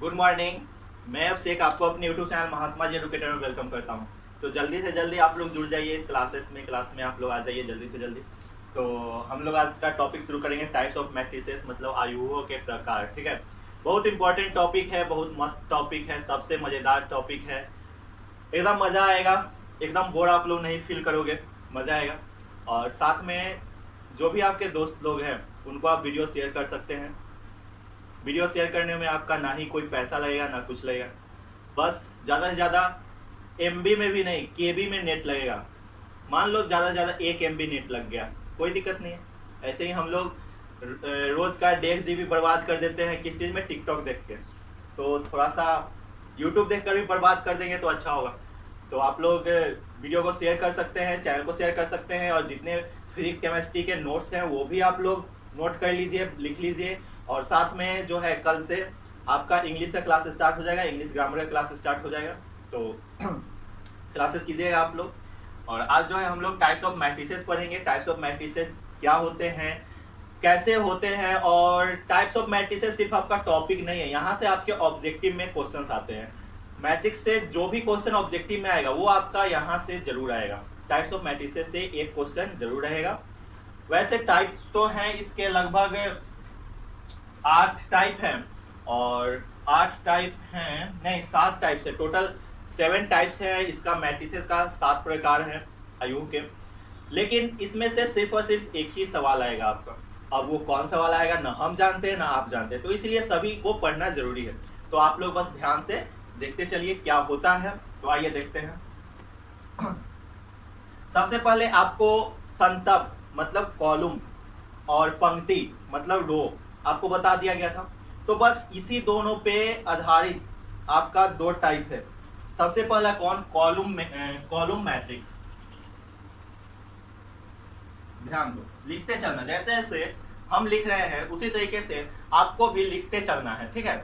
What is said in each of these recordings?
Good morning. मैं अब शेख आपको अपने YouTube channel Mahatma ji educator में वेलकम करता हूँ। तो जल्दी से जल्दी आप लोग जुड़ जाइए क्लास में आप लोग आ जाइए जल्दी से जल्दी। तो हम लोग आज का टॉपिक शुरू करेंगे, टाइप्स ऑफ मैट्रिसेस, मतलब आयुओं के प्रकार। ठीक है, बहुत इंपॉर्टेंट टॉपिक है, बहुत मस्त टॉपिक है, सबसे मज़ेदार टॉपिक है। एकदम मज़ा आएगा, एकदम बोर आप लोग नहीं फील करोगे, मज़ा आएगा। और साथ में जो भी आपके दोस्त लोग हैं उनको आप वीडियो शेयर कर सकते हैं। वीडियो शेयर करने में आपका ना ही कोई पैसा लगेगा ना कुछ लगेगा, बस ज़्यादा से ज़्यादा एमबी में भी नहीं, केबी में नेट लगेगा। मान लो ज़्यादा से ज़्यादा 1 MB नेट लग गया, कोई दिक्कत नहीं है। ऐसे ही हम लोग रोज़ का 1.5 GB बर्बाद कर देते हैं किस चीज़ में, टिकटॉक देख के। तो थोड़ा सा यूट्यूब देख कर भी बर्बाद कर देंगे तो अच्छा होगा। तो आप लोग वीडियो को शेयर कर सकते हैं, चैनल को शेयर कर सकते हैं, और जितने फिजिक्स केमिस्ट्री के नोट्स हैं वो भी आप लोग नोट कर लीजिए, लिख लीजिए। और साथ में जो है कल से आपका इंग्लिश का क्लास स्टार्ट हो जाएगा, इंग्लिश ग्रामर का क्लास स्टार्ट हो जाएगा। तो क्लासेस कीजिएगा आप लोग। और आज जो है हम लोग टाइप्स ऑफ मैट्रिसेस पढ़ेंगे। टाइप्स ऑफ मैट्रिसेस क्या होते हैं, कैसे होते हैं, और टाइप्स ऑफ मैट्रिसेस सिर्फ आपका टॉपिक नहीं है, यहाँ से आपके ऑब्जेक्टिव में क्वेश्चंस आते हैं। मैट्रिक्स से जो भी क्वेश्चन ऑब्जेक्टिव में आएगा वो आपका यहाँ से जरूर आएगा। टाइप्स ऑफ मैट्रिसेस से एक क्वेश्चन जरूर रहेगा। वैसे टाइप्स तो हैं इसके लगभग 8 टाइप हैं, और 8 टाइप हैं, नहीं 7 टाइप्स है टोटल। 7 टाइप्स है इसका, मैट्रिसेस का 7 प्रकार है आयु के। लेकिन इसमें से सिर्फ और सिर्फ एक ही सवाल आएगा आपका। अब वो कौन सवाल आएगा ना हम जानते हैं ना आप जानते हैं, तो इसलिए सभी को पढ़ना जरूरी है। तो आप लोग बस ध्यान से देखते चलिए क्या होता है। तो आइए देखते हैं। सबसे पहले आपको संतब मतलब कॉलम और पंक्ति मतलब रो आपको बता दिया गया था। तो बस इसी दोनों पे आधारित आपका 2 टाइप है। सबसे पहला कौन, कॉलम मैट्रिक्स। ध्यान दो, लिखते चलना, जैसे जैसे हम लिख रहे हैं उसी तरीके से आपको भी लिखते चलना है, ठीक है।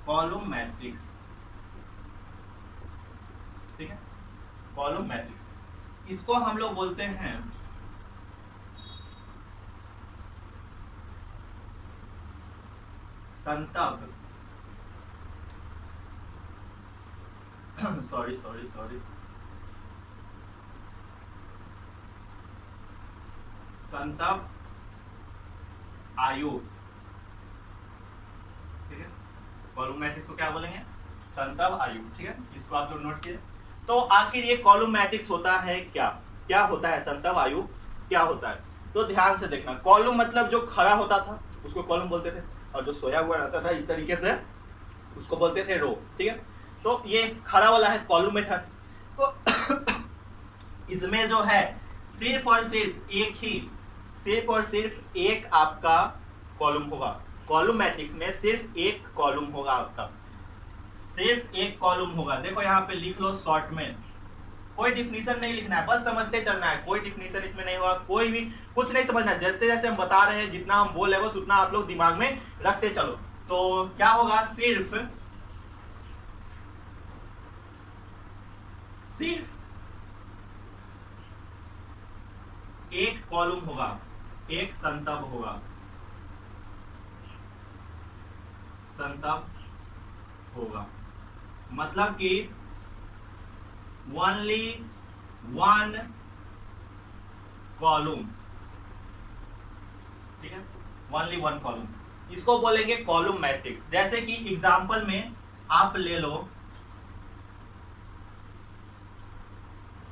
कॉलम मैट्रिक्स, ठीक है, कॉलम मैट्रिक्स इसको हम लोग बोलते हैं संतब। सॉरी सॉरी सॉरी, संतब आयु, ठीक है। कॉलम मैट्रिक्स को क्या बोलेंगे, संतब आयु, ठीक है। इसको आप लोग नोट कीजिए। तो आखिर ये कॉलम मैट्रिक्स होता है क्या, क्या होता है संतब आयु, क्या होता है। तो ध्यान से देखना, कॉलम मतलब जो खड़ा होता था उसको कॉलम बोलते थे, और जो सोया हुआ रहता था इस तरीके से उसको बोलते थे रो, ठीक है। तो ये खड़ा वाला है कॉलम मेथड। तो इसमें जो है सिर्फ और सिर्फ एक आपका कॉलम होगा। कॉलम मैट्रिक्स में सिर्फ एक कॉलम होगा आपका, सिर्फ एक कॉलम होगा। देखो यहाँ पे लिख लो शॉर्ट में, कोई डिफिनीशन नहीं लिखना है, बस समझते चलना है। कोई डिफिनीशन इसमें नहीं होगा, कोई भी कुछ नहीं समझना। जैसे जैसे हम बता रहे हैं, जितना हम बोल रहे हैं बस उतना आप लोग दिमाग में रखते चलो। तो क्या होगा, सिर्फ एक कॉलम होगा, एक संतब होगा, संतब होगा, मतलब कि ओनली वन कॉलम, ठीक है, ओनली वन कॉलम। इसको बोलेंगे कॉलम मैट्रिक्स। जैसे कि एग्जांपल में आप ले लो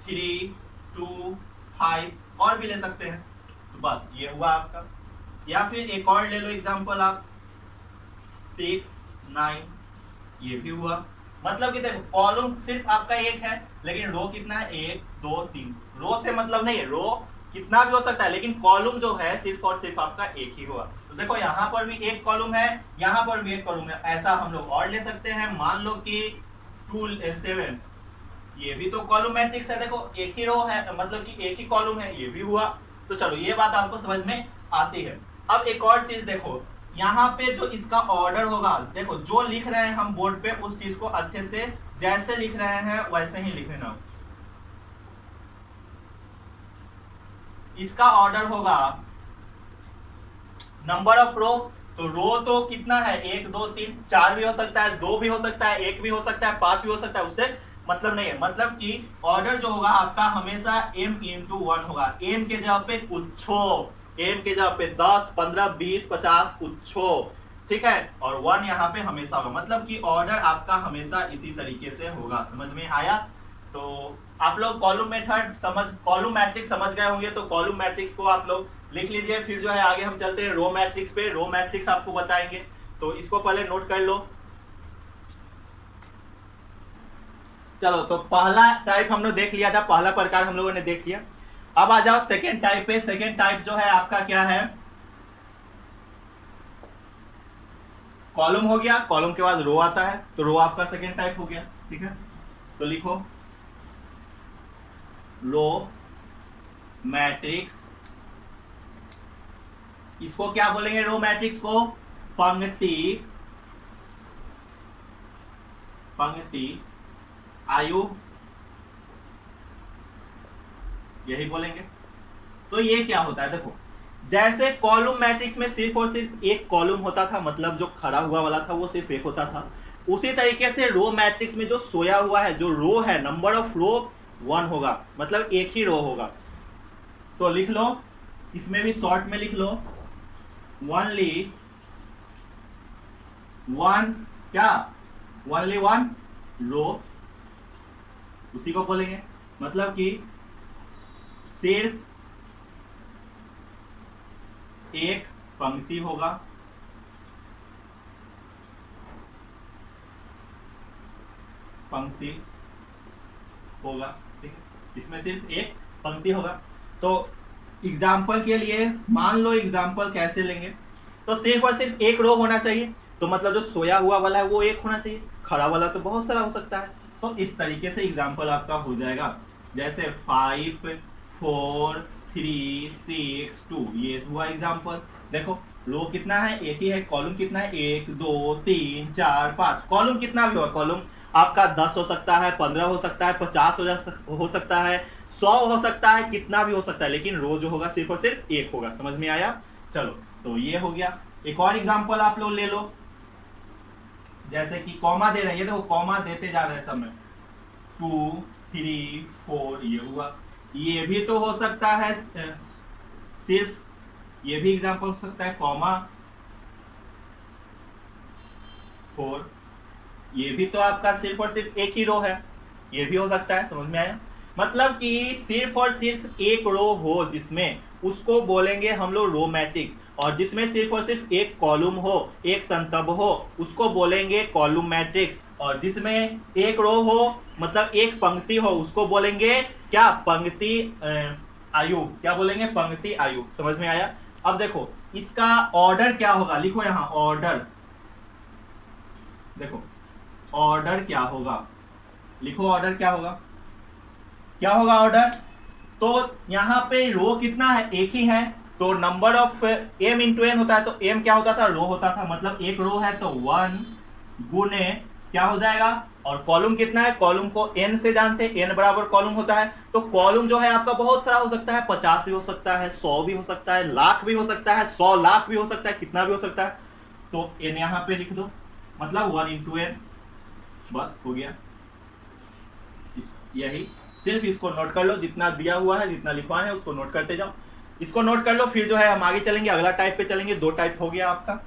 3 2 5, और भी ले सकते हैं। तो बस ये हुआ आपका। या फिर एक और ले लो एग्जांपल आप 6 9, ये भी हुआ। मतलब कि देखो कॉलम सिर्फ आपका एक है, लेकिन रो कितना है, 1 2 3। रो से मतलब नहीं है, रो कितना भी हो सकता है, लेकिन कॉलम जो है सिर्फ और सिर्फ आपका एक ही हुआ। तो देखो यहाँ पर भी एक कॉलम है, यहाँ पर भी एक कॉलम है। ऐसा हम लोग और ले सकते हैं। मान लो कि 2 7, ये भी तो कॉलम मैट्रिक्स है। देखो एक ही रो है, मतलब कि एक ही कॉलम है, ये भी हुआ। तो चलो ये बात आपको समझ में आती है। अब एक और चीज देखो, यहाँ पे जो इसका ऑर्डर होगा, देखो जो लिख रहे हैं हम बोर्ड पे उस चीज को अच्छे से जैसे लिख रहे हैं वैसे ही लिख लेना। इसका ऑर्डर होगा नंबर ऑफ रो, तो रो तो कितना है, 1 2 3 4 भी हो सकता है, 2 भी हो सकता है, 1 भी हो सकता है, 5 भी हो सकता है, उससे मतलब नहीं है। मतलब कि ऑर्डर जो होगा आपका हमेशा m इंटू 1 होगा। m के जगह पे कुछ हो, m के जगह पे 10 15 20 50 कुछ हो, ठीक है, और 1 यहाँ पे हमेशा होगा। मतलब कि ऑर्डर आपका हमेशा इसी तरीके से होगा। समझ में आया? तो आप लोग कॉलम मेथड समझ, कॉलम मैट्रिक्स समझ गए होंगे, तो कॉलम मैट्रिक्स को आप लोग लिख लीजिए। फिर जो है आगे हम चलते हैं रो मैट्रिक्स पे। रो मैट्रिक्स आपको बताएंगे, तो इसको पहले नोट कर लो। चलो, तो पहला टाइप हम लोग देख लिया था, पहला प्रकार हम लोगों ने देख लिया। अब आ जाओ सेकेंड टाइप पे। सेकेंड टाइप जो है आपका क्या है, कॉलम हो गया, कॉलम के बाद रो आता है, तो रो आपका सेकेंड टाइप हो गया, ठीक है। तो लिखो रो मैट्रिक्स, इसको क्या बोलेंगे, रो मैट्रिक्स को पंक्ति, पंक्ति आयु, यही बोलेंगे। तो ये क्या होता है, देखो जैसे कॉलम मैट्रिक्स में सिर्फ और सिर्फ एक कॉलम होता था, मतलब जो खड़ा हुआ वाला था वो सिर्फ एक होता था, उसी तरीके से रो मैट्रिक्स में जो सोया हुआ है, जो रो है, नंबर ऑफ रो 1 होगा, मतलब एक ही रो होगा। तो लिख लो, इसमें भी शॉर्ट में लिख लो, ओनली वन, क्या, ओनली वन रो, उसी को बोलेंगे। मतलब कि सिर्फ एक पंक्ति होगा, पंक्ति होगा, ठीक है, इसमें सिर्फ एक पंक्ति होगा। तो एग्जाम्पल के लिए मान लो, एग्जाम्पल कैसे लेंगे, तो सिर्फ और सिर्फ एक रो होना चाहिए, तो मतलब जो सोया हुआ वाला है वो एक होना चाहिए, खड़ा वाला तो बहुत सारा हो सकता है। तो इस तरीके से एग्जाम्पल आपका हो जाएगा, जैसे 5 4 3 6 2, ये हुआ एग्जाम्पल। देखो रो कितना है, एक ही है, कॉलम कितना है, 1 2 3 4 5, कॉलम कितना भी होगा, कॉलम आपका 10 हो सकता है, 15 हो सकता है, 50 हो सकता है, 100 हो सकता है, कितना भी हो सकता है, लेकिन रो जो होगा सिर्फ और सिर्फ एक होगा। समझ में आया? चलो, तो ये हो गया। एक और एग्जांपल आप लोग ले लो, जैसे कि कॉमा दे रहे हैं, ये देखो कॉमा देते जा रहे हैं समय, 2 3 4, ये हुआ। ये भी तो हो सकता है सिर्फ, ये भी एग्जांपल हो सकता है, कॉमा 4, ये भी तो आपका सिर्फ और सिर्फ एक ही रो है, ये भी हो सकता है। समझ में आया? मतलब कि सिर्फ और सिर्फ एक रो हो जिसमें, उसको बोलेंगे हम लोग रो मैट्रिक्स, और जिसमें सिर्फ और सिर्फ एक कॉलम हो, एक संतब हो, उसको बोलेंगे कॉलम मैट्रिक्स, और जिसमें एक रो हो, मतलब एक पंक्ति हो, उसको बोलेंगे क्या, पंक्ति आयु, क्या बोलेंगे, पंक्ति आयु। समझ में आया? अब देखो इसका ऑर्डर क्या होगा, लिखो यहां ऑर्डर, देखो ऑर्डर क्या होगा, लिखो ऑर्डर क्या होगा, क्या होगा ऑर्डर। तो यहाँ पे रो कितना है, एक ही है, तो number of m into n होता है, तो m क्या होता था, रो होता था, मतलब एक रो है तो 1 गुने क्या हो जाएगा, और कॉलम कितना है, कॉलम को n से जानते हैं, n बराबर कॉलम होता है। तो कॉलम जो है आपका बहुत सारा हो सकता है, 50 भी हो सकता है, 100 भी हो सकता है, लाख भी हो सकता है, 100 लाख भी हो सकता है, कितना भी हो सकता है। तो n यहाँ पे लिख दो, मतलब 1 इंटू n, बस हो गया। यही, सिर्फ इसको नोट कर लो, जितना दिया हुआ है, जितना लिखवा है उसको नोट करते जाओ, इसको नोट कर लो। फिर जो है हम आगे चलेंगे, अगला टाइप पे चलेंगे। 2 टाइप हो गया आपका।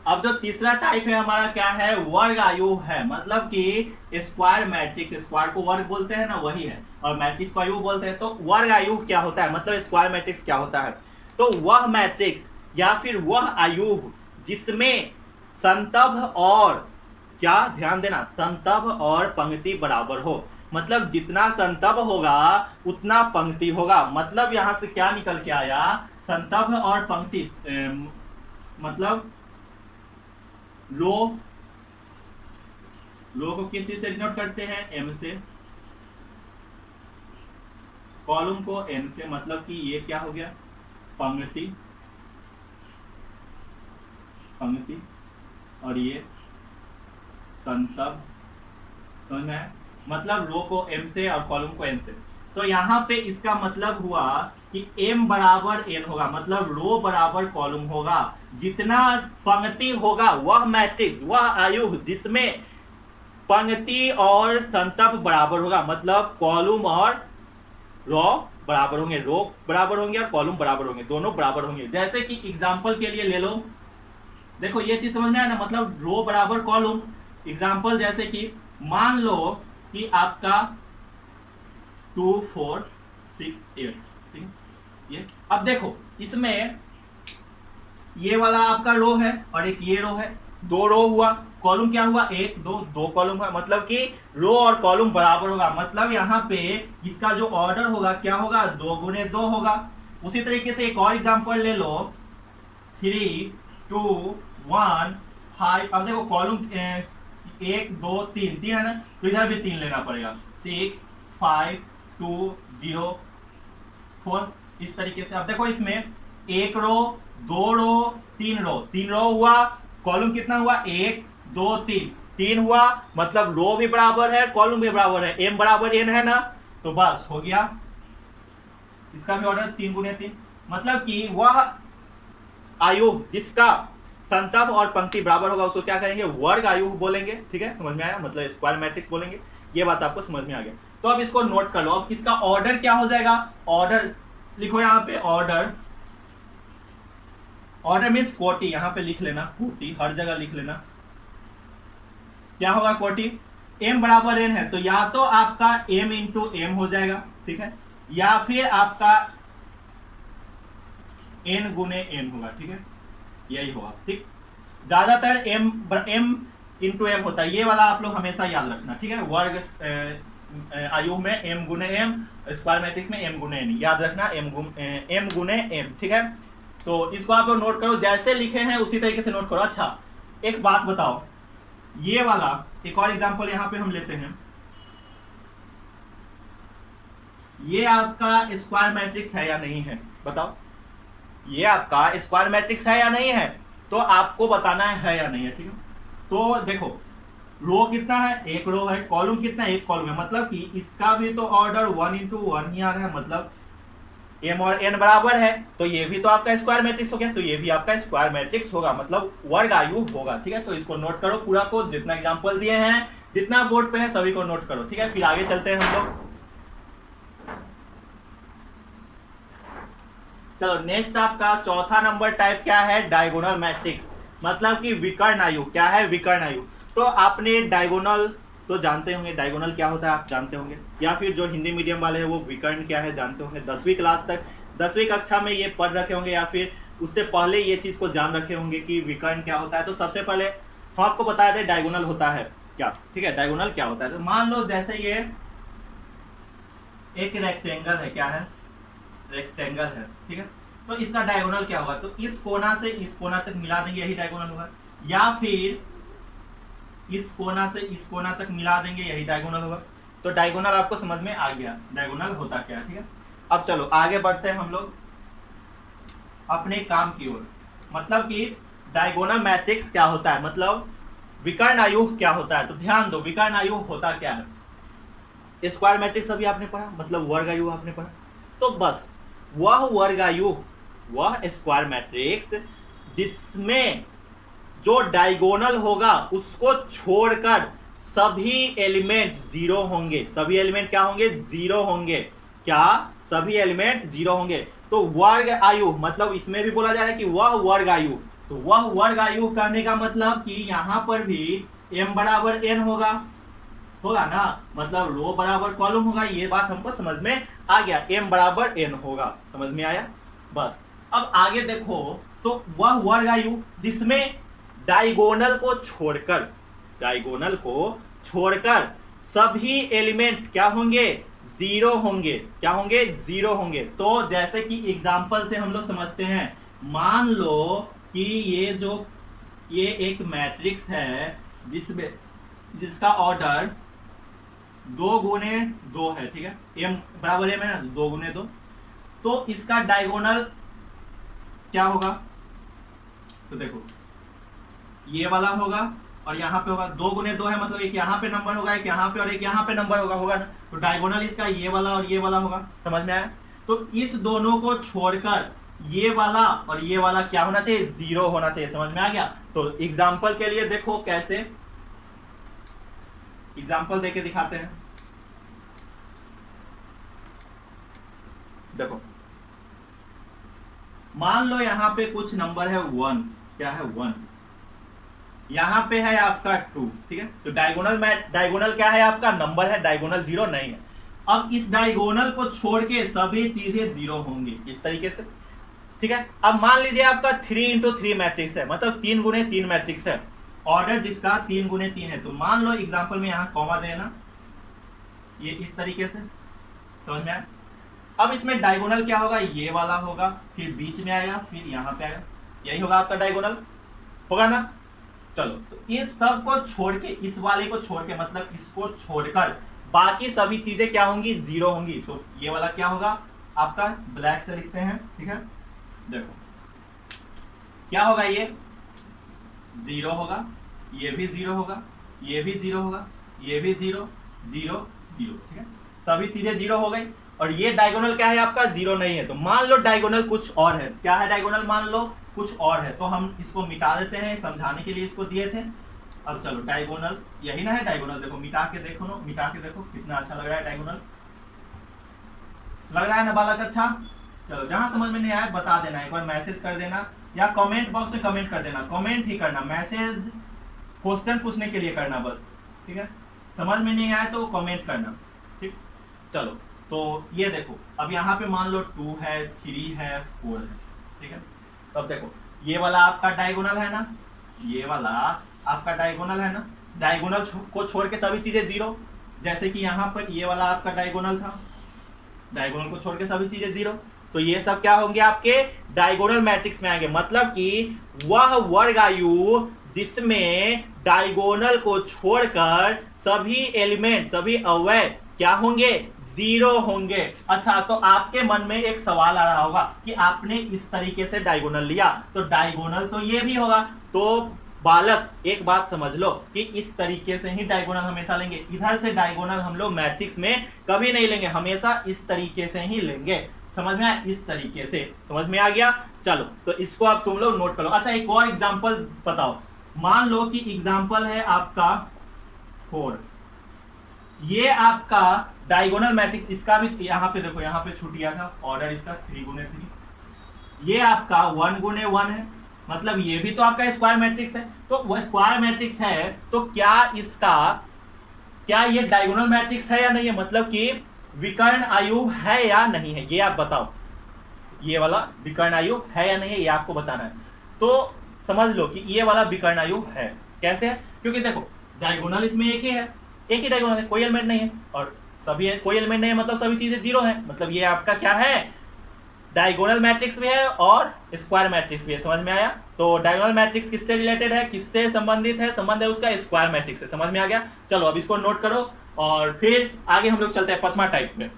अब जो तीसरा टाइप है हमारा क्या है, वर्ग आयु है, मतलब कि स्क्वायर मैट्रिक्स, स्क्वायर को वर्ग बोलते हैं ना, वही है, और मैट्रिक्स को आयु बोलते हैं। तो वर्ग आयु क्या होता है, मतलब स्क्वायर मैट्रिक्स क्या होता है, तो वह मैट्रिक्स या फिर वह आयु जिसमें संतभ और, क्या ध्यान देना, संतभ और पंक्ति बराबर हो, मतलब जितना संतभ होगा उतना पंक्ति होगा। मतलब यहां से क्या निकल के आया, संतभ और पंक्ति, मतलब रो, रो को किस चीज से डिनोट करते हैं, m से, कॉलम को n से, मतलब कि ये क्या हो गया, पंक्ति, पंक्ति, और ये संतब। समझ में, मतलब रो को m से और कॉलम को n से। तो यहाँ पे इसका मतलब हुआ कि m बराबर n होगा, मतलब रो बराबर कॉलम होगा। जितना पंक्ति होगा वह मैट्रिक्स, वह आयु जिसमें पंक्ति और संतप बराबर होगा, मतलब कॉलम और रो बराबर होंगे, रो बराबर होंगे और कॉलम बराबर होंगे, दोनों बराबर होंगे। जैसे कि एग्जांपल के लिए ले लो, देखो ये चीज समझ में आया ना, मतलब रो बराबर कॉलम। एग्जांपल जैसे कि मान लो कि आपका 2 4 6 8, ठीक है। ये अब देखो इसमें ये वाला आपका रो है और एक ये रो है, दो रो हुआ, कॉलम क्या हुआ, एक दो कॉलम हुआ, मतलब कि रो और कॉलम बराबर होगा। मतलब यहाँ पे इसका जो ऑर्डर होगा क्या होगा, 2 गुने 2 होगा। उसी तरीके से एक और एग्जांपल ले लो, 3 2 1 5। अब देखो कॉलम 1 2 3 है ना, तो इधर भी 3 लेना पड़ेगा, 6 5 2 0 4। इस तरीके से अब देखो इसमें एक रो, 2 रो, 3 रो, 3 रो हुआ, कॉलम कितना हुआ, 1 2 3, 3 हुआ, मतलब रो भी बराबर है कॉलम भी बराबर है, m बराबर n है ना, तो बस हो गया। इसका भी ऑर्डर 3 गुने 3, मतलब कि वह आयु जिसका संतप और पंक्ति बराबर होगा उसको क्या कहेंगे, वर्ग आयु बोलेंगे। ठीक है, समझ में आया, मतलब स्क्वायर मैट्रिक्स बोलेंगे। ये बात आपको समझ में आ गया। तो अब इसको नोट कर लो। अब इसका ऑर्डर क्या हो जाएगा, ऑर्डर लिखो यहाँ पे, ऑर्डर, ऑर्डर मीन्स कोटि, यहाँ पे लिख लेना कोटि, हर जगह लिख लेना। क्या होगा कोटि, m बराबर n है तो या तो आपका m इंटू एम हो जाएगा, ठीक है, या फिर आपका n गुने n होगा, ठीक है, यही होगा। ठीक, ज्यादातर m इंटू एम होता है, ये वाला आप लोग हमेशा याद रखना, ठीक है। वर्ग आयु में m गुने m, स्क्वायर मैट्रिक्स में m गुने n, याद रखना m गुने m, ठीक है। तो इसको आप लोग नोट करो, जैसे लिखे हैं उसी तरीके से नोट करो। अच्छा एक बात बताओ, ये वाला एक और एग्जांपल यहां पे हम लेते हैं, ये आपका स्क्वायर मैट्रिक्स है या नहीं है, बताओ, ये आपका स्क्वायर मैट्रिक्स है या नहीं है, तो आपको बताना है या नहीं है, ठीक है। तो देखो रो कितना है, एक रो है, कॉलम कितना है, एक कॉलम है, मतलब कि इसका भी तो ऑर्डर 1 इंटू 1 ही आ रहा है, मतलब m और n बराबर है, तो ये भी तो आपका स्क्वायर मैट्रिक्स हो गया, तो ये भी आपका स्क्वायर मैट्रिक्स होगा, मतलब वर्ग आयु होगा, ठीक है। तो इसको नोट करो पूरा को, जितना एग्जांपल दिए हैं, जितना बोर्ड पे है सभी को नोट करो, ठीक है। फिर आगे चलते हैं हम लोग। चलो नेक्स्ट आपका चौथा नंबर टाइप क्या है, डायगोनल मैट्रिक्स, मतलब कि विकर्ण आयु। क्या है, विकर्ण आयु। तो आपने डायगोनल तो जानते होंगे, डायगोनल क्या होता है आप जानते होंगे, या फिर जो हिंदी मीडियम वाले हैं वो विकर्ण क्या है जानते होंगे। 10वीं क्लास तक, 10वीं कक्षा में ये पढ़ रखे होंगे, या फिर उससे पहले ये चीज को जान रखे होंगे कि विकर्ण क्या होता है। तो सबसे पहले हम आपको बता दें डायगोनल होता है क्या, ठीक है। डायगोनल क्या होता है, तो मान लो जैसे ये एक रेक्टेंगल है, क्या है, रेक्टेंगल है, ठीक है। तो इसका डायगोनल क्या होगा, तो इस कोना से इस कोना तक मिला देंगे, यही डायगोनल होगा, या फिर इस कोना से इस कोना तक मिला देंगे, यही डायगोनल होगा। तो डायगोनल आपको समझ में आ गया डायगोनल होता क्या है, ठीक है। अब चलो आगे बढ़ते हैं हम लोग अपने काम की ओर, मतलब कि डायगोनल मैट्रिक्स क्या होता है, मतलब विकर्ण आयु क्या होता है। तो ध्यान दो, विकर्ण आयु होता क्या है। स्क्वायर मैट्रिक्स अभी आपने पढ़ा, मतलब वर्ग आयु आपने पढ़ा, तो बस वह वर्ग आयु, वह स्क्वायर मैट्रिक्स जिसमें जो डायगोनल होगा उसको छोड़कर सभी एलिमेंट जीरो होंगे। सभी एलिमेंट क्या होंगे, जीरो होंगे। क्या, सभी एलिमेंट जीरो होंगे। तो वर्ग आयु, मतलब इसमें भी बोला जा रहा है कि वह वर्ग आयु, तो वह वर्ग आयु कहने का मतलब कि यहां पर भी m बराबर n होगा ना, मतलब रो बराबर कॉलम होगा। ये बात हमको समझ में आ गया, m बराबर n होगा, समझ में आया। बस अब आगे देखो, तो वह वर्ग आयु जिसमें डायगोनल को छोड़कर सभी एलिमेंट क्या होंगे, जीरो होंगे। क्या होंगे, जीरो होंगे। तो जैसे कि एग्जांपल से हम लोग समझते हैं, मान लो कि ये एक मैट्रिक्स है जिसका ऑर्डर 2 गुने 2 है, ठीक है, m बराबर m है ना, 2 गुने 2। तो इसका डायगोनल क्या होगा, तो देखो ये वाला होगा और यहाँ पे होगा, 2 गुने 2 है, मतलब एक यहाँ पे नंबर होगा, एक यहाँ पे और एक यहाँ पे नंबर होगा ना। तो डायगोनल इसका ये वाला और ये वाला होगा, समझ में आया। तो इस दोनों को छोड़कर ये वाला और ये वाला क्या होना चाहिए, जीरो होना चाहिए। समझ में आ गया। तो एग्जाम्पल के लिए देखो कैसे, एग्जाम्पल देके दिखाते हैं। देखो मान लो यहां पे कुछ नंबर है 1, क्या है 1, यहां पे है आपका 2, ठीक है। तो डायगोनल क्या है आपका, नंबर है, डायगोनल 0 नहीं है। अब इस डायगोनल को छोड़ के सभी चीजें 0 होंगी इस तरीके से, ठीक है। अब मान लीजिए आपका 3 × 3 मैट्रिक्स है, मतलब 3 × 3 मैट्रिक्स है, ऑर्डर जिसका 3 × 3 है। तो मान लो एग्जाम्पल में यहां कॉमा देना, ये इस तरीके से, समझ में आया। अब इसमें डायगोनल क्या होगा, ये वाला होगा, फिर बीच में आएगा, फिर यहां पे आएगा, यही होगा आपका डायगोनल, होगा ना। चलो तो इस सब को छोड़ के, इस वाले को छोड़ के, मतलब इसको छोड़कर बाकी सभी चीजें क्या होंगी, 0 होंगी। तो ये वाला क्या होगा आपका, ब्लैक से लिखते हैं, ठीक है। देखो क्या होगा, ये 0 होगा, ये भी 0 होगा, ये भी 0 होगा, ये भी 0 0 0, ठीक है। सभी चीजें 0 हो गई। और ये डायगोनल क्या है आपका, 0 नहीं है। तो मान लो डायगोनल कुछ और है, क्या है डायगोनल, मान लो कुछ और है, तो हम इसको मिटा देते हैं, समझाने के लिए इसको दिए थे। अब चलो डायगोनल यही ना है, डायगोनल देखो, मिटा के देखो ना, मिटा के देखो कितना अच्छा लग रहा है डायगोनल, लग रहा है ना बालक, अच्छा। चलो जहां समझ में नहीं आया बता देना, एक बार मैसेज कर देना या कमेंट बॉक्स में कमेंट कर देना, कमेंट ही करना, मैसेज क्वेश्चन पूछने के लिए करना बस, ठीक है। समझ में नहीं आया तो कमेंट करना, ठीक। चलो तो ये देखो, अब यहाँ पे मान लो 2 है, 3 है, 4 है, ठीक है। अब देखो ये वाला आपका डायगोनल है ना, ये वाला आपका डायगोनल है ना, डायगोनल को छोड़ के सभी चीजें 0, जैसे कि यहाँ पर ये वाला आपका डायगोनल था, डायगोनल को छोड़ के सभी चीजें 0, तो ये सब क्या होंगे आपके डायगोनल मैट्रिक्स में आएंगे। मतलब कि वह वर्ग आयु जिसमें डायगोनल को छोड़कर सभी एलिमेंट, सभी अवयव क्या होंगे, 0 होंगे। अच्छा तो आपके मन में एक सवाल आ रहा होगा कि आपने इस तरीके से डायगोनल लिया, तो डायगोनल तो ये भी होगा। तो बालक एक बात समझ लो कि इस तरीके से ही डायगोनल हमेशा लेंगे, इधर से डायगोनल हम लोग मैट्रिक्स में कभी नहीं लेंगे, हमेशा इस तरीके से ही लेंगे। समझ में आया, इस तरीके से, समझ में आ गया। चलो तो इसको आप तुम लोग नोट करो। अच्छा एक और एग्जांपल बताओ, मान लो कि एग्जांपल है आपका 4, ये आपका डायगोनल मैट्रिक्स, इसका भी यहाँ पे देखो, यहाँ पे छूट गया था ऑर्डर इसका 3 × 3, ये आपका 1 × 1 है, मतलब ये भी तो आपका स्क्वायर मैट्रिक्स है। तो वो स्क्वायर मैट्रिक्स है तो क्या इसका, क्या ये डायगोनल मैट्रिक्स है या नहीं है, मतलब कि विकर्ण आयु है या नहीं है, ये आप बताओ। ये वाला विकर्ण आयु है या नहीं है, ये आपको बताना है। तो समझ लो कि ये वाला विकर्ण आयु है। कैसे है, क्योंकि देखो डायगोनल इसमें एक ही है, एक ही डायगोनल है, कोई एलिमेंट नहीं है, और सभी है, कोई एलिमेंट नहीं है, मतलब सभी चीजें 0 है, मतलब ये आपका क्या है, डायगोनल मैट्रिक्स भी है और स्क्वायर मैट्रिक्स भी है। समझ में आया। तो डायगोनल मैट्रिक्स किससे रिलेटेड है, किससे संबंधित है, संबंध है उसका स्क्वायर मैट्रिक्स से। समझ में आ गया। चलो अब इसको नोट करो और फिर आगे हम लोग चलते हैं 5वां टाइप में।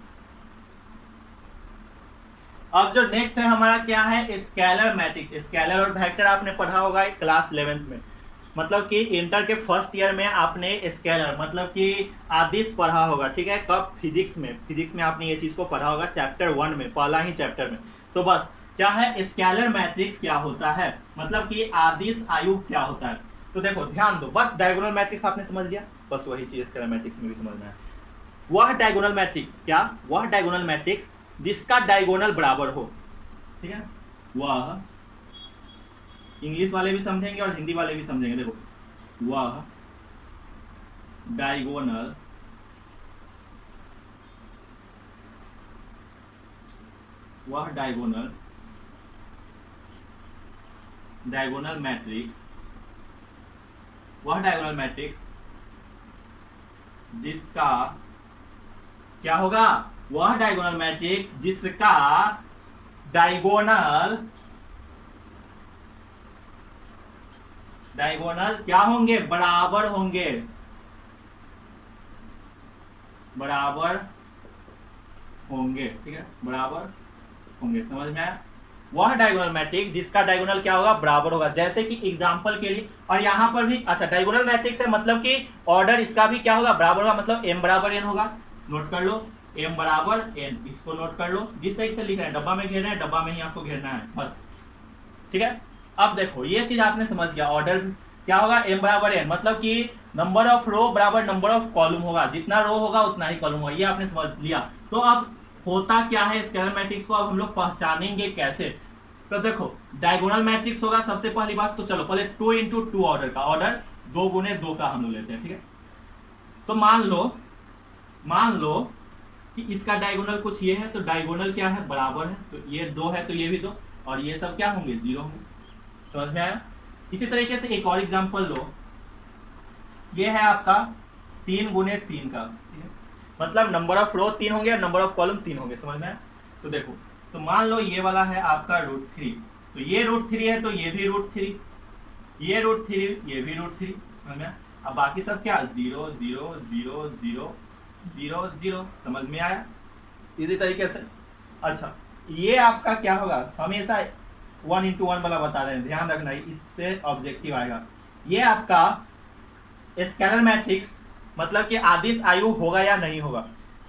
अब जो नेक्स्ट है हमारा क्या है, स्केलर मैट्रिक्स। स्केलर और वेक्टर आपने पढ़ा होगा क्लास 11th में, मतलब कि इंटर के फर्स्ट ईयर में आपने स्केलर मतलब कि आदिश पढ़ा होगा, ठीक है। कब, फिजिक्स में आपने ये चीज को पढ़ा होगा, चैप्टर 1 में, पहला ही चैप्टर में। तो बस क्या है स्केलर मैट्रिक्स क्या होता है, मतलब कि आदिश आयु क्या होता है। तो देखो ध्यान दो, बस डायगोनल मैट्रिक्स आपने समझ लिया, बस वही चीज स्केलर मैट्रिक्स में भी समझना है। वह डायगोनल मैट्रिक्स, क्या, वह डायगोनल मैट्रिक्स जिसका डायगोनल बराबर हो, ठीक है। वह, इंग्लिश वाले भी समझेंगे और हिंदी वाले भी समझेंगे। देखो वह डायगोनल मैट्रिक्स, वह डायगोनल मैट्रिक्स जिसका क्या होगा, वह डायगोनल मैट्रिक्स जिसका डायगोनल क्या होंगे, बराबर होंगे, ठीक है, बराबर होंगे। समझ में आया। वह डायगोनल मैट्रिक्स जिसका डायगोनल क्या होगा, बराबर होगा। जैसे कि एग्जांपल के लिए, और यहां पर भी अच्छा डायगोनल मैट्रिक्स है, मतलब कि ऑर्डर इसका भी क्या होगा, बराबर होगा, मतलब m = n होगा। नोट कर लो, m बराबर n, इसको नोट कर लो। जिस तरीके से लिख रहे हैं डब्बा में घेरना है, डब्बा में ही आपको घेरना है बस, ठीक है। अब देखो ये चीज आपने समझ गया, ऑर्डर क्या होगा, m बराबर n, मतलब कि नंबर ऑफ रो बराबर नंबर ऑफ कॉलम होगा, जितना रो होगा उतना ही कॉलम होगा, ये आपने समझ लिया। तो अब होता क्या है स्केलर मैट्रिक्स को, अब हम लोग पहचानेंगे कैसे। तो देखो डायगोनल मैट्रिक्स होगा सबसे पहली बात, तो चलो पहले 2 इंटू 2 ऑर्डर का, ऑर्डर 2 गुने 2 का हम लोग लेते हैं, ठीक है। तो मान लो कि इसका डायगोनल कुछ ये है, तो डायगोनल क्या है, बराबर है, तो ये 2 है तो ये भी 2, और ये सब क्या होंगे, 0 होंगे। समझ में आया। इसी तरीके से एक और एग्जांपल लो, ये है आपका 3 गुने 3 का, मतलब नंबर ऑफ रो 3 होंगे और नंबर ऑफ कॉलम 3 होंगे। समझ में आया। तो देखो, तो मान लो ये वाला है आपका √3, तो ये √3 है तो ये भी √3, ये √3, ये भी √3। समझ में आया। अब बाकी सब क्या, 0 0 0 0 0 0। समझ में आया इसी तरीके से। अच्छा ये आपका क्या होगा, हमेशा 1 इंटू 1 वाला बता रहे हैं, ध्यान रखना, इससे ऑब्जेक्टिव आएगा। ये आपका स्केलर मैट्रिक्स मतलब कि आदिश आयु होगा या नहीं होगा,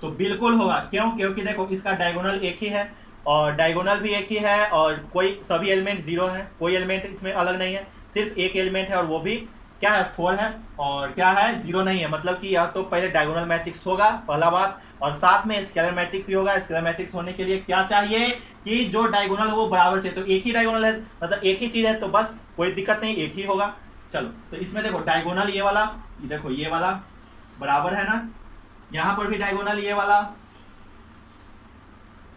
तो बिल्कुल होगा। क्यों, क्योंकि देखो इसका डायगोनल एक ही है और डायगोनल भी एक ही है, और कोई सभी एलिमेंट 0 है, कोई एलिमेंट इसमें अलग नहीं है, सिर्फ एक एलिमेंट है और वो भी क्या है, 4 है, और क्या है, 0 नहीं है। मतलब कि यह तो पहले डायगोनल मैट्रिक्स होगा, पहला बात, और साथ में स्केलर मैट्रिक्स भी होगा। स्केलर मैट्रिक्स होने के लिए क्या चाहिए कि जो डायगोनल हो वो बराबर चाहिए, तो एक ही डायगोनल है, मतलब एक ही चीज है, तो बस कोई दिक्कत नहीं, एक ही होगा। चलो तो इसमें देखो डायगोनल ये वाला, देखो ये वाला बराबर है ना, यहां पर भी डायगोनल ये वाला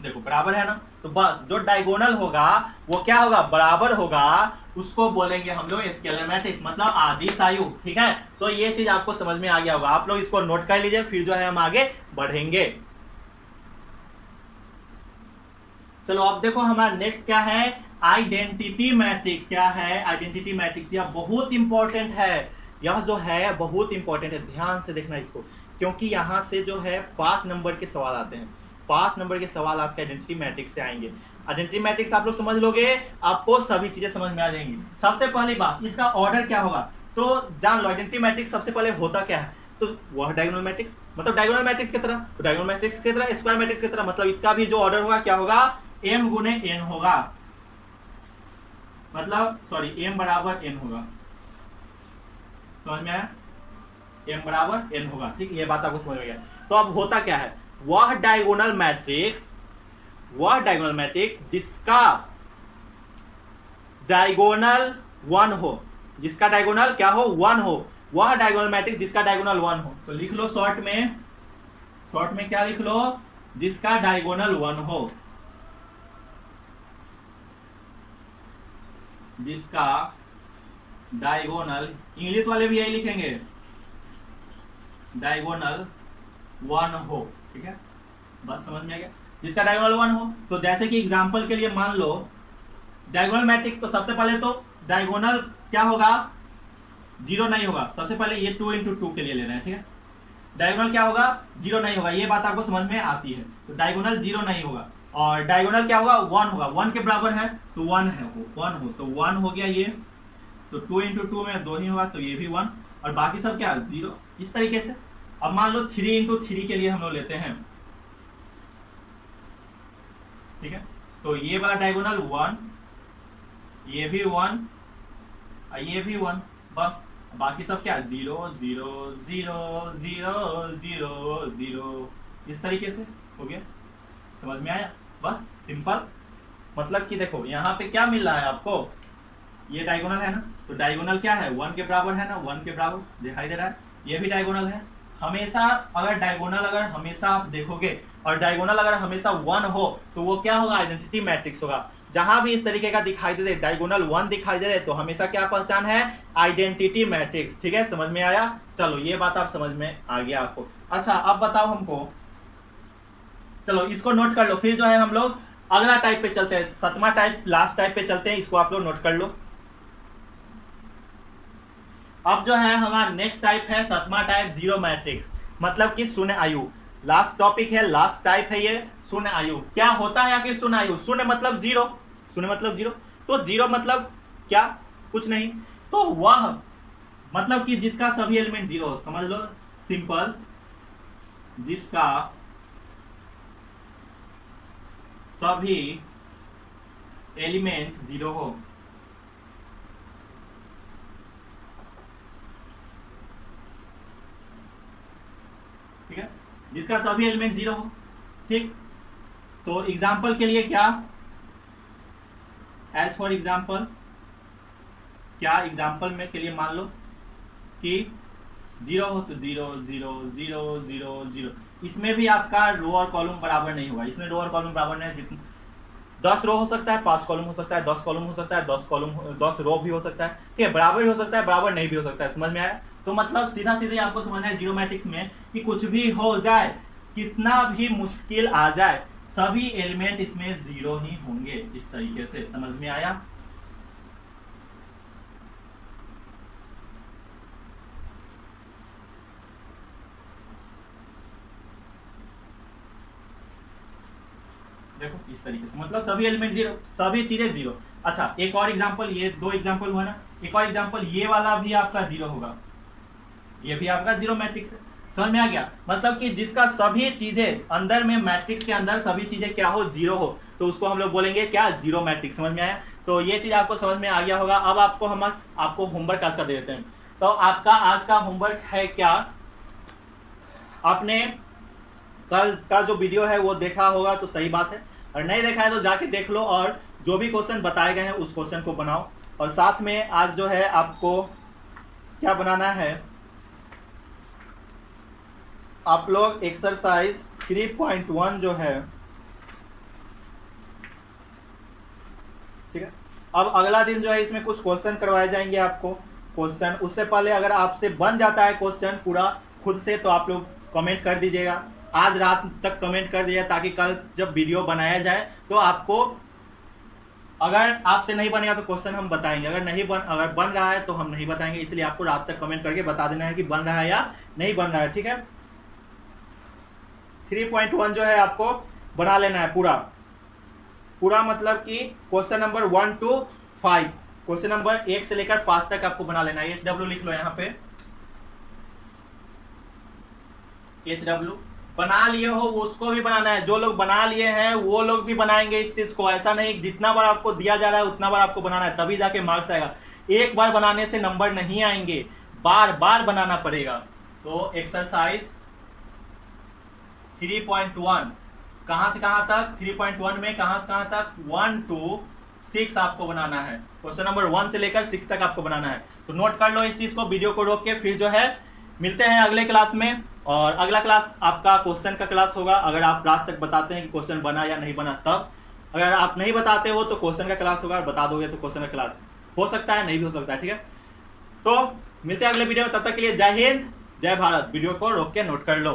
देखो बराबर है ना, तो बस जो डायगोनल होगा वो क्या होगा, बराबर होगा, उसको बोलेंगे हम लोग स्केलर मैट्रिक्स, मतलब आदिश आयु। ठीक है, तो ये चीज आपको समझ में आ गया होगा, आप लोग इसको नोट कर लीजिए, फिर जो है हम आगे बढ़ेंगे। चलो अब देखो हमारा नेक्स्ट क्या है, आइडेंटिटी मैट्रिक्स। क्या है, आइडेंटिटी मैट्रिक्स, यह बहुत इंपॉर्टेंट है, यह जो है बहुत इंपॉर्टेंट है, ध्यान से देखना इसको, क्योंकि यहां से जो है 5 नंबर के सवाल आते हैं, 5 नंबर के सवाल आपके आइडेंटिटी मैट्रिक्स से आएंगे। आइडेंटिटी मैट्रिक्स आप लोग समझ लोगे, आपको सभी चीजें समझ में आ जाएंगी। सबसे पहली बात, इसका ऑर्डर क्या होगा, तो जान लो आइडेंटिटी मैट्रिक्स सबसे पहले होता क्या है, तो वह डायगोनल मैट्रिक्स, मतलब डायगोनल मैट्रिक्स की तरह, तो डायगोनल मैट्रिक्स की तरह, स्क्वायर मैट्रिक्स की तरह, मतलब इसका भी जो ऑर्डर होगा क्या होगा, m गुने n होगा, मतलब सॉरी m बराबर n होगा। समझ में आया, m बराबर n होगा, ठीक, ये बात आपको समझ में गया। तो अब होता क्या है, वह डायगोनल मैट्रिक्स जिसका डायगोनल 1 हो, जिसका डायगोनल क्या हो, 1 हो, वह डायगोनल मैट्रिक्स जिसका डायगोनल 1 हो, तो लिख लो शॉर्ट में क्या लिख लो, जिसका डायगोनल 1 हो, जिसका डायगोनल, इंग्लिश वाले भी यही लिखेंगे, डायगोनल 1 हो। ठीक है, बस समझ में आ गया, जिसका डायगोनल 1 हो। तो जैसे कि एग्जांपल के लिए मान लो डायगोनल मैट्रिक्स, तो सबसे पहले तो डायगोनल क्या होगा, 0 नहीं होगा, सबसे पहले ये 2 इंटू 2 के लिए ले रहे हैं। ठीक है, डायगोनल क्या होगा, 0 नहीं होगा, ये बात आपको समझ में आती है, तो डायगोनल 0 नहीं होगा, और डायगोनल क्या होगा, 1 होगा, 1 के बराबर है तो 1 है, 1 हो तो 1 हो गया ये, तो 2 इंटू 2 में 2 ही होगा, तो ये भी 1, और बाकी सब क्या 0, इस तरीके से। अब मान लो 3 इंटू 3 के लिए हम लोग लेते हैं, ठीक है, तो ये वाला डायगोनल 1, ये भी 1, ये भी 1, बस बाकी सब क्या 0 0 0 0 0 0, इस तरीके से हो गया। समझ में आया, बस सिंपल। मतलब कि देखो यहाँ पे क्या मिल रहा है आपको, ये डायगोनल है ना, तो डायगोनल क्या है, 1 के बराबर है ना, 1 के बराबर दिखाई दे रहा है, ये भी डायगोनल है। हमेशा अगर डायगोनल अगर हमेशा आप देखोगे और डायगोनल अगर हमेशा 1 हो तो वो क्या होगा, आइडेंटिटी मैट्रिक्स होगा। जहां भी इस तरीके का दिखाई दे, डायगोनल 1 दिखाई दे, तो हमेशा क्या पहचान है, आइडेंटिटी मैट्रिक्स। ठीक है, समझ में आया, चलो ये बात आप समझ में आ गया आपको। अच्छा अब बताओ हमको, चलो इसको नोट कर लो, फिर जो है हम लोग अगला टाइप पे चलते हैं, 7वां टाइप, लास्ट टाइप पे चलते हैं, इसको आप लोग नोट कर लो। अब जो है हमारा नेक्स्ट टाइप है 7वां टाइप, जीरो मैट्रिक्स, मतलब कि शून्य आयु। लास्ट टॉपिक है, लास्ट टाइप है ये, शून्य आयु। क्या होता है आखिर शून्य आयु, शून्य मतलब 0, शून्य मतलब 0, तो 0 मतलब क्या, कुछ नहीं, तो वह मतलब कि जिसका सभी एलिमेंट 0, समझ लो सिंपल, जिसका सभी एलिमेंट 0 हो, ठीक है, जिसका सभी एलिमेंट 0 हो, ठीक। तो एग्जाम्पल के लिए क्या, एज फॉर एग्जाम्पल, क्या एग्जाम्पल में के लिए मान लो कि 0 हो तो 0 0 0 0 0, इसमें भी आपका रो और कॉलम बराबर नहीं होगा, इसमें रो और कॉलम बराबर नहीं, जितने 10 रो हो सकता है, 5 कॉलम हो सकता है, 10 कॉलम हो सकता है, 10 रो भी हो सकता है, ठीक है, बराबर भी हो सकता है, बराबर नहीं भी हो सकता है। समझ में आया? तो मतलब सीधा सीधे आपको समझना है जीरो मैट्रिक्स में कि कुछ भी हो जाए, कितना भी मुश्किल आ जाए, सभी एलिमेंट इसमें 0 ही होंगे। इस तरीके से समझ में आया? देखो इस तरीके से, मतलब सभी एलिमेंट 0, सभी चीजें 0। अच्छा, एक और एग्जांपल, ये 2 एग्जांपल हुआ ना, एक और एग्जांपल, ये वाला भी आपका 0 होगा, ये भी आपका 0 मैट्रिक्स है। समझ में आ गया? मतलब कि जिसका सभी चीजें अंदर में, मैट्रिक्स के अंदर सभी चीजें क्या हो, 0 हो, तो उसको हम लोग बोलेंगे क्या, 0 मैट्रिक्स। समझ में आया? तो ये चीज आपको समझ में आ गया होगा। अब आपको होमवर्क आज का दे देते हैं। तो आपका आज का होमवर्क है क्या, आपने कल का जो वीडियो है वो देखा होगा तो सही बात है, और नहीं देखा है तो जाके देख लो, और जो भी क्वेश्चन बताए गए हैं उस क्वेश्चन को बनाओ। और साथ में आज जो है आपको क्या बनाना है, आप लोग एक्सरसाइज 3.1 जो है, ठीक है, अब अगला दिन जो है इसमें कुछ क्वेश्चन करवाए जाएंगे आपको क्वेश्चन। उससे पहले अगर आपसे बन जाता है क्वेश्चन पूरा खुद से तो आप लोग कमेंट कर दीजिएगा, आज रात तक कमेंट कर दीजिएगा, ताकि कल जब वीडियो बनाया जाए तो आपको, अगर आपसे नहीं बनेगा तो क्वेश्चन हम बताएंगे, अगर बन रहा है तो हम नहीं बताएंगे, इसलिए आपको रात तक कमेंट करके बता देना है कि बन रहा है या नहीं बन रहा है, ठीक है। 3.1 जो है आपको बना लेना है पूरा पूरा, मतलब कि question number 1 to 5, question number 1 से लेकर 5 तक आपको बना लेना है। HW लिख लो यहाँ पे, HW बना लिए हो उसको भी बनाना है, जो लोग बना लिए हैं वो लोग भी बनाएंगे इस चीज को। ऐसा नहीं, जितना बार आपको दिया जा रहा है उतना बार आपको बनाना है, तभी जाके मार्क्स आएगा। एक बार बनाने से नंबर नहीं आएंगे, बार बार बनाना पड़ेगा। तो एक्सरसाइज 3.1 कहां से कहां तक, 3.1 में कहां से कहां तक, 1 to 6 आपको बनाना है, क्वेश्चन नंबर 1 से लेकर 6 तक आपको बनाना है। तो नोट कर लो इस चीज को, वीडियो को रोक के। फिर जो है मिलते हैं अगले क्लास में, और अगला क्लास आपका क्वेश्चन का क्लास होगा। अगर आप रात तक बताते हैं कि क्वेश्चन बना या नहीं बना तब, अगर आप नहीं बताते हो तो क्वेश्चन का क्लास होगा, बता दोगे तो क्वेश्चन का क्लास हो सकता है, नहीं भी हो सकता है, ठीक है। तो मिलते हैं अगले वीडियो में, तब तक के लिए जय हिंद जय भारत। वीडियो को रोक के नोट कर लो।